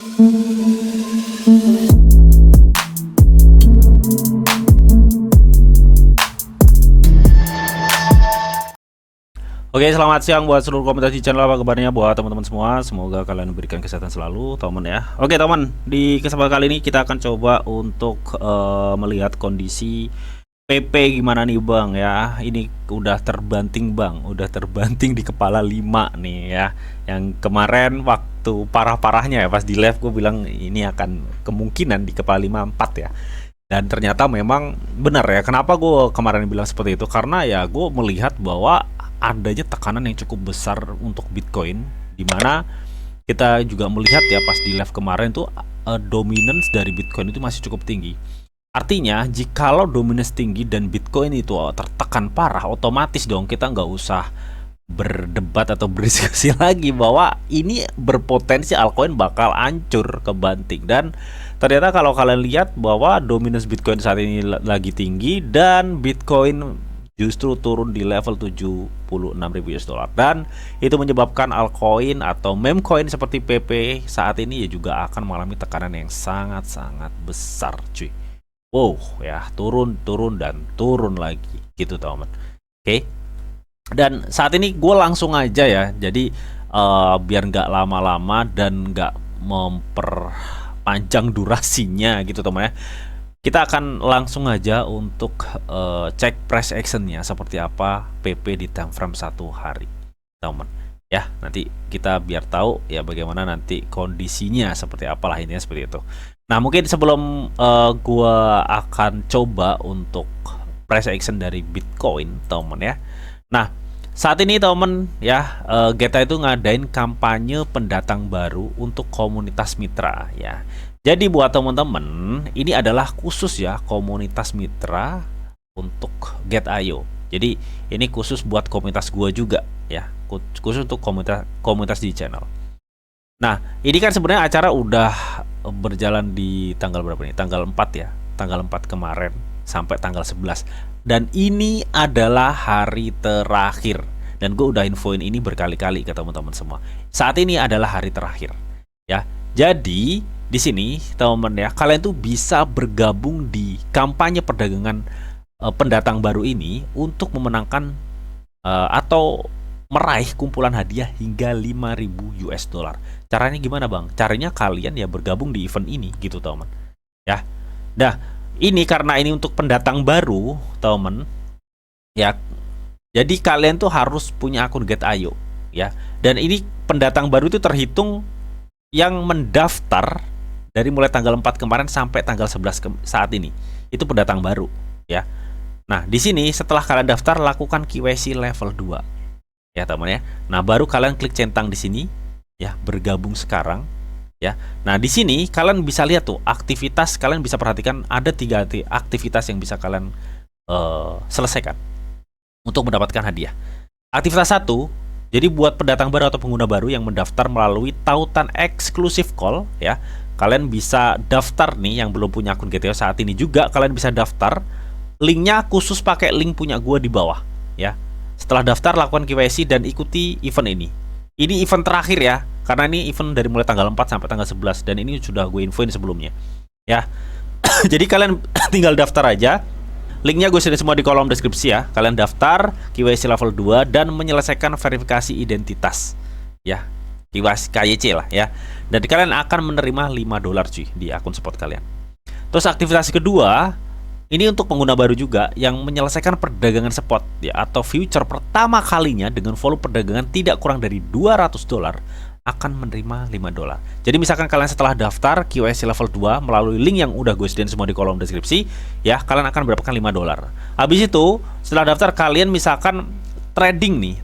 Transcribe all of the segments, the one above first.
Oke, selamat siang buat seluruh komunitas di channel. Apa kabarnya buat teman-teman semua? Semoga kalian diberikan kesehatan selalu, teman ya. Oke, teman, di kesempatan kali ini kita akan coba untuk melihat kondisi PP gimana nih, Bang ya. Ini udah terbanting, Bang. Udah terbanting di kepala 5 nih ya. Yang kemarin waktu parah-parahnya ya pas di live gue bilang ini akan kemungkinan di kepala 5 4 ya. Dan ternyata memang benar ya. Kenapa gue kemarin bilang seperti itu? Karena ya gue melihat bahwa adanya tekanan yang cukup besar untuk Bitcoin, dimana kita juga melihat ya pas di live kemarin tuh dominance dari Bitcoin itu masih cukup tinggi. Artinya jikalau dominance tinggi dan Bitcoin itu tertekan parah, otomatis dong kita nggak usah berdebat atau berdiskusi lagi bahwa ini berpotensi altcoin bakal hancur kebanting. Dan ternyata kalau kalian lihat bahwa dominance Bitcoin saat ini lagi tinggi dan Bitcoin justru turun di level 76.000 US dollar, dan itu menyebabkan altcoin atau meme coin seperti PP saat ini ya juga akan mengalami tekanan yang sangat-sangat besar, cuy. Wow ya, turun dan turun lagi gitu, teman. Oke. Dan saat ini gue langsung aja ya, jadi biar nggak lama-lama dan nggak memperpanjang durasinya gitu, teman ya. Kita akan langsung aja untuk cek price actionnya seperti apa PP di time frame 1 hari, teman ya. Nanti kita biar tahu ya bagaimana nanti kondisinya seperti apalah, ini seperti itu. Nah, mungkin sebelum gua akan coba untuk price action dari Bitcoin, teman ya. Nah, saat ini teman ya, Geta itu ngadain kampanye pendatang baru untuk komunitas mitra ya. Jadi buat teman-teman, ini adalah khusus ya komunitas mitra untuk Get.io. Jadi ini khusus buat komunitas gua juga ya, khusus untuk komunitas di channel. Nah, ini kan sebenarnya acara udah berjalan di tanggal berapa nih? Tanggal 4 ya. Tanggal 4 kemarin sampai tanggal 11. Dan ini adalah hari terakhir. Dan gue udah infoin ini berkali-kali ke teman-teman semua. Saat ini adalah hari terakhir ya. Jadi di sini teman-teman ya, kalian tuh bisa bergabung di kampanye perdagangan pendatang baru ini untuk memenangkan atau meraih kumpulan hadiah hingga 5.000 US dollar. Caranya gimana, Bang? Caranya kalian ya bergabung di event ini gitu, teman ya. Nah, ini karena ini untuk pendatang baru, teman ya. Jadi kalian tuh harus punya akun Get.io ya. Dan ini pendatang baru itu terhitung yang mendaftar dari mulai tanggal 4 kemarin sampai tanggal 11 saat ini. Itu pendatang baru ya. Nah, di sini setelah kalian daftar, lakukan KYC level 2 ya, teman ya. Nah, baru kalian klik centang di sini ya, bergabung sekarang ya. Nah, di sini kalian bisa lihat tuh aktivitas, kalian bisa perhatikan ada 3 aktivitas yang bisa kalian selesaikan untuk mendapatkan hadiah. Aktivitas 1, jadi buat pendatang baru atau pengguna baru yang mendaftar melalui tautan eksklusif call ya, kalian bisa daftar nih yang belum punya akun Get.io saat ini juga kalian bisa daftar. Linknya khusus pakai link punya gue di bawah ya. Setelah daftar, lakukan KYC dan ikuti event ini. Ini event terakhir ya, karena ini event dari mulai tanggal 4 sampai tanggal 11 dan ini sudah gue infoin sebelumnya ya. Jadi kalian tinggal daftar aja. Linknya gue sediain semua di kolom deskripsi ya. Kalian daftar KYC level 2 dan menyelesaikan verifikasi identitas ya, KYC lah ya. Dan kalian akan menerima 5 dolar cuy di akun spot kalian. Terus aktivitas kedua, ini untuk pengguna baru juga yang menyelesaikan perdagangan spot ya, atau future pertama kalinya dengan volume perdagangan tidak kurang dari 200 dolar akan menerima 5 dolar. Jadi misalkan kalian setelah daftar KYC level 2 melalui link yang udah gue sediain semua di kolom deskripsi ya, kalian akan mendapatkan 5 dolar. Habis itu setelah daftar, kalian misalkan trading nih,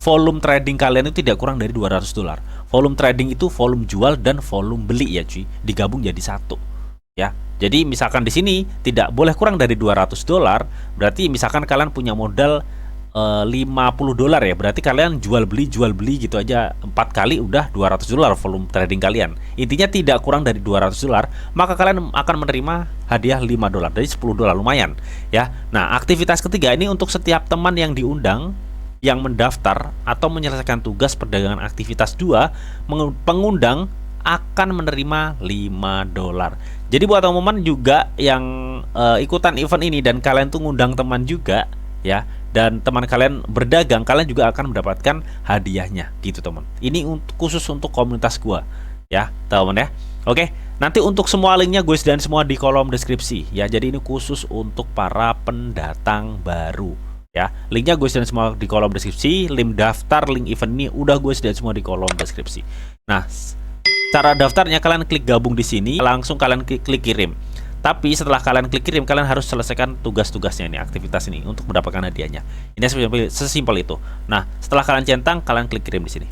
volume trading kalian itu tidak kurang dari 200 dolar. Volume trading itu volume jual dan volume beli ya cuy, digabung jadi satu ya. Jadi misalkan di sini tidak boleh kurang dari 200 dolar, berarti misalkan kalian punya modal 50 dolar ya, berarti kalian jual beli gitu aja 4 kali udah 200 dolar volume trading kalian. Intinya tidak kurang dari 200 dolar, maka kalian akan menerima hadiah 5 dolar, jadi 10 dolar, lumayan ya. Nah, aktivitas ketiga ini untuk setiap teman yang diundang yang mendaftar atau menyelesaikan tugas perdagangan aktivitas 2, pengundang akan menerima 5 dolar. Jadi buat teman-teman juga yang ikutan event ini dan kalian tuh ngundang teman juga ya, dan teman kalian berdagang, kalian juga akan mendapatkan hadiahnya gitu teman. Ini khusus untuk komunitas gua ya teman ya. Oke, nanti untuk semua linknya gue dan semua di kolom deskripsi ya. Jadi ini khusus untuk para pendatang baru ya. Linknya gue dan semua di kolom deskripsi. Link daftar, link event ini udah gue dan semua di kolom deskripsi. Nah, cara daftarnya kalian klik gabung di sini, langsung kalian klik kirim. Tapi setelah kalian klik kirim, kalian harus selesaikan tugas-tugasnya ini, aktivitas ini untuk mendapatkan hadiahnya. Ini sesimpel itu. Nah, setelah kalian centang, kalian klik kirim di sini.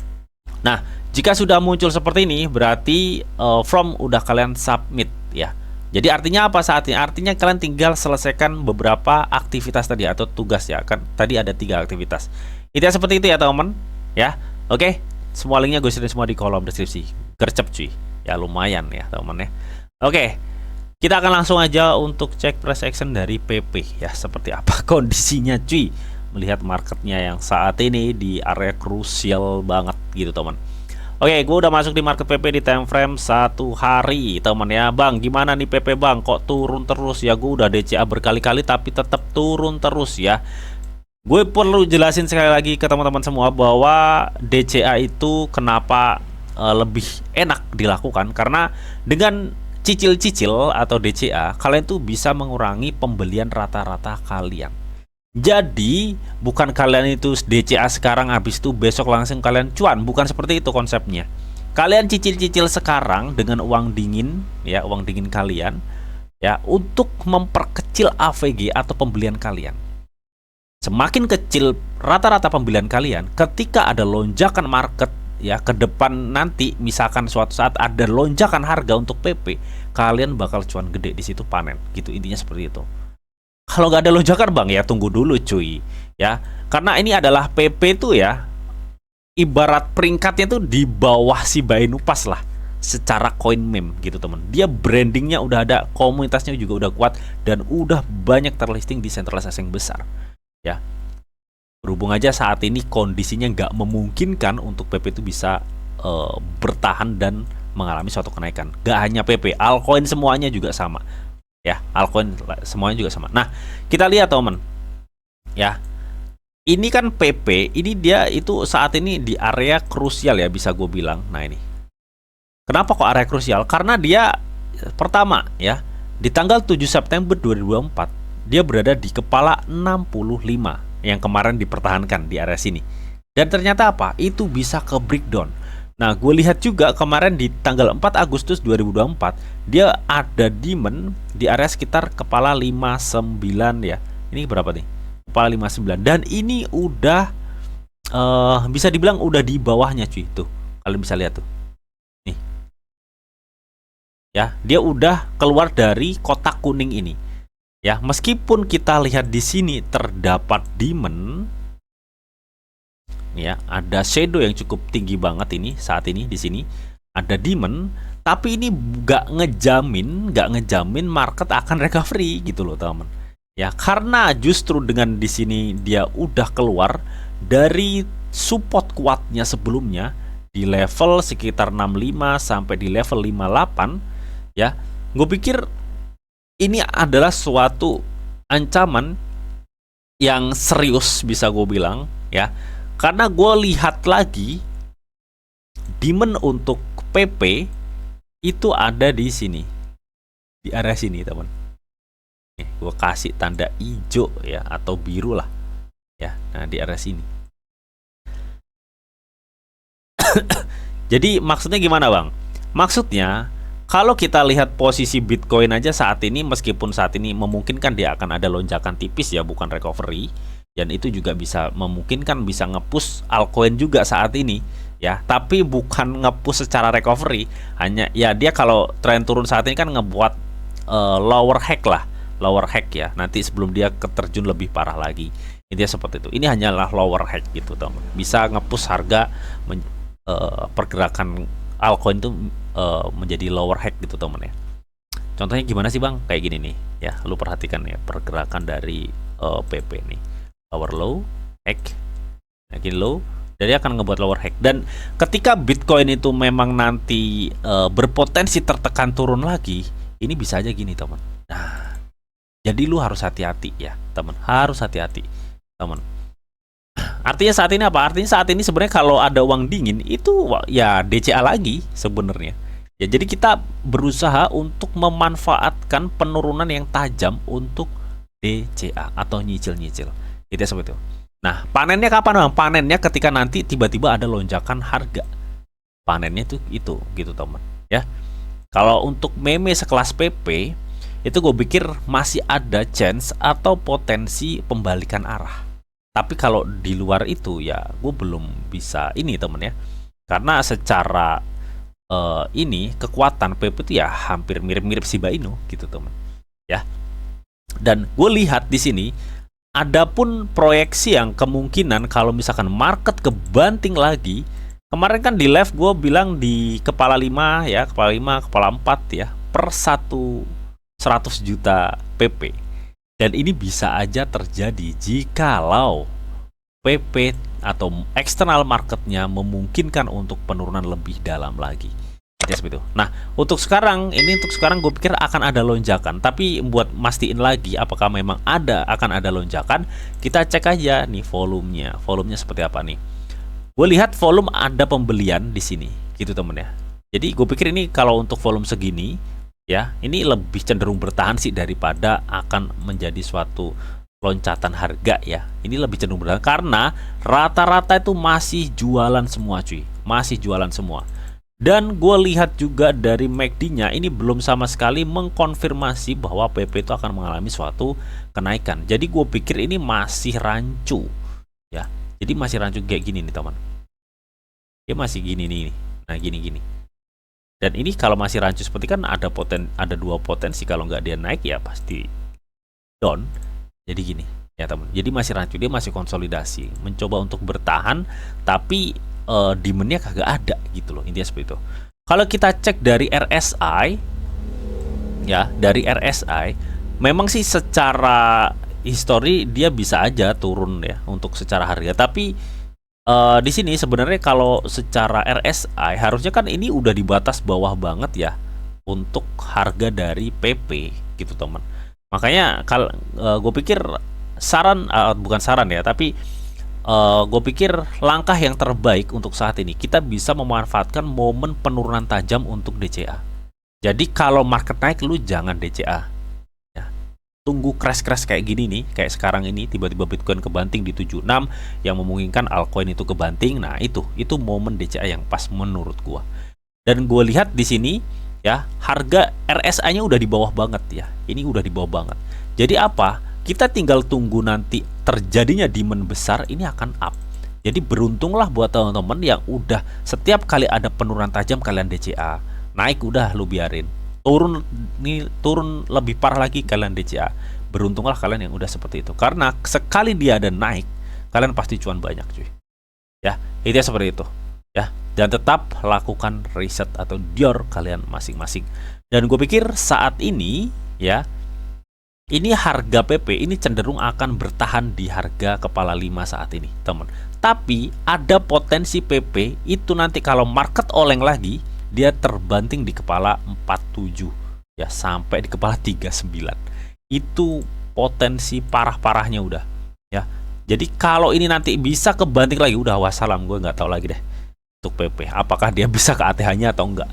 Nah, jika sudah muncul seperti ini, berarti form udah kalian submit ya. Jadi artinya apa saat ini? Artinya kalian tinggal selesaikan beberapa aktivitas tadi atau tugas ya. Kan tadi ada 3 aktivitas. Intinya seperti itu ya teman-teman. Ya, oke. Semua linknya gue share semua di kolom deskripsi. Gercep cuy. Ya lumayan ya teman-teman ya. Oke. Kita akan langsung aja untuk cek price action dari PP ya. Seperti apa kondisinya cuy. Melihat marketnya yang saat ini di area krusial banget gitu teman. Oke, gue udah masuk di market PP di time frame 1 hari teman ya. Bang, gimana nih PP bang? Kok turun terus ya? Gue udah DCA berkali-kali tapi tetap turun terus ya. Gue perlu jelasin sekali lagi ke teman-teman semua bahwa DCA itu kenapa lebih enak dilakukan, karena dengan cicil-cicil atau DCA kalian tuh bisa mengurangi pembelian rata-rata kalian. Jadi bukan kalian itu DCA sekarang habis itu besok langsung kalian cuan, bukan seperti itu konsepnya. Kalian cicil-cicil sekarang dengan uang dingin ya, uang dingin kalian ya, untuk memperkecil AVG atau pembelian kalian. Semakin kecil rata-rata pembelian kalian, ketika ada lonjakan market ya ke depan nanti, misalkan suatu saat ada lonjakan harga untuk PP, kalian bakal cuan gede di situ, panen gitu, intinya seperti itu. Kalau nggak ada lonjakan bang ya tunggu dulu cuy ya, karena ini adalah PP tuh ya, ibarat peringkatnya tuh di bawah si Bainupas lah secara coin meme gitu teman. Dia brandingnya udah ada, komunitasnya juga udah kuat dan udah banyak terlisting di sentralisasi yang besar ya. Berhubung aja saat ini kondisinya nggak memungkinkan untuk PP itu bisa bertahan dan mengalami suatu kenaikan. Gak hanya PP, altcoin semuanya juga sama ya, altcoin semuanya juga sama. Nah, kita lihat teman ya, ini kan PP, ini dia itu saat ini di area krusial ya, bisa gue bilang. Nah ini kenapa kok area krusial? Karena dia pertama ya, di tanggal 7 September 2024 dia berada di kepala 65 yang kemarin dipertahankan di area sini. Dan ternyata apa? Itu bisa ke breakdown. Nah, gue lihat juga kemarin di tanggal 4 Agustus 2024 dia ada demand di area sekitar kepala 59 ya. Ini berapa nih? Kepala 59. Dan ini udah bisa dibilang udah di bawahnya cuy. Tuh, kalian bisa lihat tuh. Nih. Ya, dia udah keluar dari kotak kuning ini. Ya, meskipun kita lihat di sini terdapat demand ya, ada shadow yang cukup tinggi banget ini saat ini di sini ada demand, tapi ini nggak ngejamin market akan recovery gitu loh teman ya, karena justru dengan di sini dia udah keluar dari support kuatnya sebelumnya di level sekitar 65 sampai di level 58 ya. Gue pikir ini adalah suatu ancaman yang serius bisa gue bilang ya, karena gue lihat lagi demand untuk PP itu ada di sini, di area sini teman. Gue kasih tanda hijau ya atau biru lah ya. Nah di area sini. Jadi maksudnya gimana bang? Maksudnya kalau kita lihat posisi Bitcoin aja saat ini, meskipun saat ini memungkinkan dia akan ada lonjakan tipis ya, bukan recovery, dan itu juga bisa memungkinkan bisa nge-push altcoin juga saat ini ya, tapi bukan nge-push secara recovery, hanya ya dia kalau tren turun saat ini kan ngebuat lower hack ya, nanti sebelum dia keterjun lebih parah lagi, intinya seperti itu. Ini hanyalah lower hack gitu teman, bisa nge-push harga pergerakan altcoin itu menjadi lower hack gitu teman ya. Contohnya gimana sih bang? Kayak gini nih ya, lu perhatikan ya pergerakan dari PP nih, power low, hack, makin low, Jadi akan ngebuat lower high. Dan ketika Bitcoin itu memang nanti berpotensi tertekan turun lagi, ini bisa aja gini teman. Nah, jadi lu harus hati-hati ya teman, harus hati-hati teman. Artinya saat ini apa? Artinya saat ini sebenarnya kalau ada uang dingin itu ya DCA lagi sebenarnya. Ya jadi kita berusaha untuk memanfaatkan penurunan yang tajam untuk DCA atau nyicil-nyicil. Itu seperti itu. Nah, panennya kapan, Bang? Panennya ketika nanti tiba-tiba ada lonjakan harga. Panennya tuh itu gitu, teman, ya. Kalau untuk meme sekelas PP itu gue pikir masih ada chance atau potensi pembalikan arah. Tapi kalau di luar itu ya gue belum bisa ini temen ya. Karena secara ini kekuatan PP itu ya hampir mirip-mirip Shiba Inu gitu temen ya. Dan gue lihat di sini ada pun proyeksi yang kemungkinan kalau misalkan market kebanting lagi. Kemarin kan di live gue bilang di kepala 5 ya, kepala 5, kepala 4 ya, per 100 juta PP. Dan ini bisa aja terjadi jikalau PP atau external marketnya memungkinkan untuk penurunan lebih dalam lagi. Ya, seperti itu. Nah, untuk sekarang gue pikir akan ada lonjakan. Tapi buat mastiin lagi apakah memang akan ada lonjakan, kita cek aja nih volumenya. Volumenya seperti apa nih? Gue lihat volume ada pembelian di sini, gitu temen ya. Jadi gue pikir ini kalau untuk volume segini, ya ini lebih cenderung bertahan sih daripada akan menjadi suatu loncatan harga ya. Ini lebih cenderung bertahan karena rata-rata itu masih jualan semua cuy, masih jualan semua. Dan gue lihat juga dari MACD-nya ini belum sama sekali mengkonfirmasi bahwa PP itu akan mengalami suatu kenaikan. Jadi gue pikir ini masih rancu ya. Jadi masih rancu kayak gini nih teman. Dia masih gini nih. Nah gini-gini. Dan ini kalau masih rancu seperti kan ada dua potensi, kalau nggak dia naik ya pasti down. Jadi gini ya teman. Jadi masih rancu, dia masih konsolidasi, mencoba untuk bertahan, tapi demandnya kagak ada gitu loh, intinya seperti itu. Kalau kita cek dari RSI ya, dari RSI memang sih secara histori dia bisa aja turun ya untuk secara harga, tapi di sini sebenarnya kalau secara RSI harusnya kan ini udah di batas bawah banget ya untuk harga dari PP gitu teman. Makanya kalau gue pikir bukan saran ya, tapi gue pikir langkah yang terbaik untuk saat ini kita bisa memanfaatkan momen penurunan tajam untuk DCA. Jadi kalau market naik lu jangan DCA ya. Tunggu crash kayak gini nih, kayak sekarang ini tiba-tiba Bitcoin kebanting di 76 yang memungkinkan altcoin itu kebanting. Nah, itu momen DCA yang pas menurut gua. Dan gue lihat di sini ya, harga RSI-nya udah di bawah banget ya. Ini udah di bawah banget. Jadi apa? Kita tinggal tunggu nanti terjadinya demand besar, ini akan up. Jadi beruntunglah buat teman-teman yang udah setiap kali ada penurunan tajam kalian DCA. Naik udah lu biarin. Turun lebih parah lagi kalian DCA. Beruntunglah kalian yang udah seperti itu. Karena sekali dia ada naik, kalian pasti cuan banyak cuy. Ya, itu seperti itu. Ya, dan tetap lakukan riset atau dior kalian masing-masing. Dan gue pikir saat ini ya, ini harga PP ini cenderung akan bertahan di harga kepala 5 saat ini, teman. Tapi ada potensi PP itu nanti kalau market oleng lagi, dia terbanting di kepala 47 ya sampai di kepala 39. Itu potensi parah-parahnya udah ya. Jadi kalau ini nanti bisa kebanting lagi, udah wassalam, gue nggak tahu lagi deh untuk PP. Apakah dia bisa ke ATH-nya atau enggak?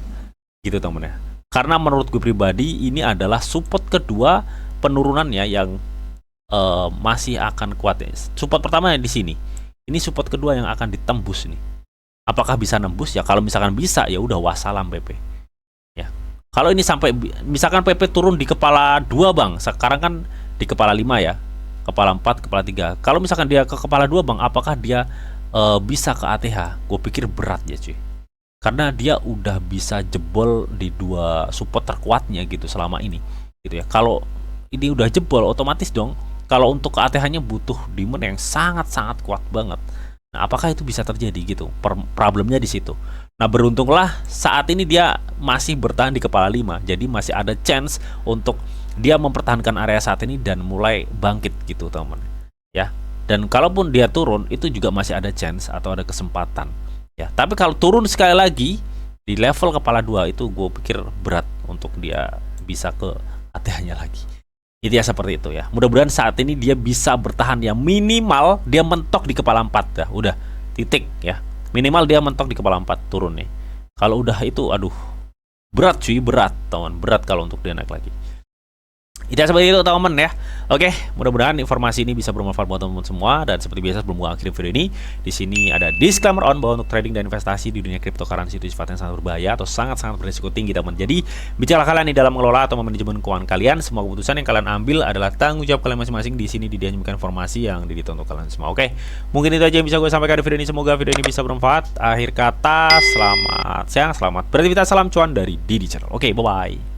Gitu teman ya. Karena menurut gue pribadi ini adalah support kedua penurunannya yang masih akan kuat. Support pertama di sini. Ini support kedua yang akan ditembus nih. Apakah bisa nembus? Ya kalau misalkan bisa ya udah wassalam PP. Ya. Kalau ini sampai misalkan PP turun di kepala 2 Bang, sekarang kan di kepala 5 ya. Kepala 4, kepala 3. Kalau misalkan dia ke kepala 2 Bang, apakah dia bisa ke ATH? Gue pikir berat ya cuy. Karena dia udah bisa jebol di dua support terkuatnya gitu selama ini. Gitu ya. Kalau ini udah jebol, otomatis dong kalau untuk ATH-nya butuh demand yang sangat-sangat kuat banget. Nah, apakah itu bisa terjadi gitu? Problemnya di situ. Nah, beruntunglah saat ini dia masih bertahan di kepala 5. Jadi masih ada chance untuk dia mempertahankan area saat ini dan mulai bangkit gitu, teman. Ya. Dan kalaupun dia turun, itu juga masih ada chance atau ada kesempatan. Ya, tapi kalau turun sekali lagi di level kepala 2 itu gue pikir berat untuk dia bisa ke ATH-nya lagi. Itu ya seperti itu ya. Mudah-mudahan saat ini dia bisa bertahan ya, minimal dia mentok di kepala 4 dah. Udah titik ya. Minimal dia mentok di kepala 4 turun nih. Kalau udah itu aduh, berat cuy, berat teman, berat kalau untuk dia naik lagi. Itu seperti itu teman-teman ya. Oke, mudah-mudahan informasi ini bisa bermanfaat buat teman-teman semua. Dan seperti biasa sebelum gua akhiri video ini, di sini ada disclaimer on bahwa untuk trading dan investasi di dunia cryptocurrency itu sifatnya sangat berbahaya atau sangat-sangat berisiko tinggi teman. Jadi bicara kalian di dalam mengelola atau manajemen keuangan kalian, semua keputusan yang kalian ambil adalah tanggung jawab kalian masing-masing. Di sini didiamkan informasi yang didita untuk kalian semua. Oke, mungkin itu aja yang bisa gue sampaikan di video ini. Semoga video ini bisa bermanfaat. Akhir kata, selamat siang, selamat beraktivitas, salam cuan dari Didi Channel. Oke, bye bye.